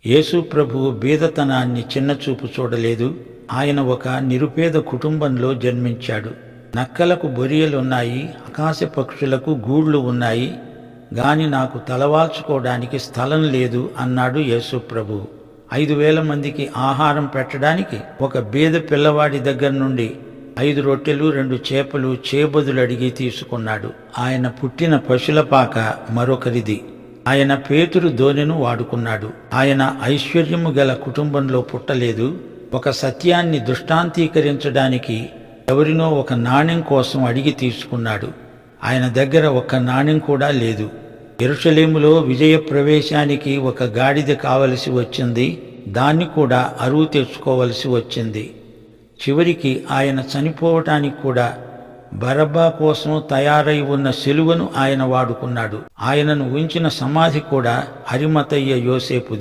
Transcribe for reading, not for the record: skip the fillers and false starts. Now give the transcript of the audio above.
యేసు ప్రభువు బీదతనాన్ని చిన్నచూపు చూడలేదు. ఆయన ఒక నిరుపేద కుటుంబంలో జన్మించాడు. నక్కలకు బొరియలున్నాయి, ఆకాశ పక్షులకు గూళ్ళు ఉన్నాయి, గాని నాకు తలవాల్చుకోవడానికి స్థలం లేదు అన్నాడు యేసు ప్రభువు. 5,000 మందికి ఆహారం పెట్టడానికి ఒక బీద పిల్లవాడి దగ్గర నుండి 5 రొట్టెలు 2 చేపలు చేబదులు అడిగి తీసుకున్నాడు. ఆయన పుట్టిన పశులపాక మరొకరిది. ఆయన పేతురు దోణెను వాడుకున్నాడు. ఆయన ఐశ్వర్యము గల కుటుంబంలో పుట్టలేదు. ఒక సత్యాన్ని దృష్టాంతీకరించడానికి ఎవరినో ఒక నాణెం కోసం అడిగి తీసుకున్నాడు. ఆయన దగ్గర ఒక్క నాణెం కూడా లేదు. యెరూషలేములో విజయ ప్రవేశానికి ఒక గాడిద కావలసి వచ్చింది. దాన్ని కూడా అరువు తెచ్చుకోవలసి వచ్చింది. చివరికి ఆయన చనిపోవటానికి కూడా బరబ్బా కోసం తయారై ఉన్న సిలువను ఆయన వాడుకున్నాడు. ఆయనను ఉంచిన సమాధి కూడా అరిమతయ్య యోసేపుది.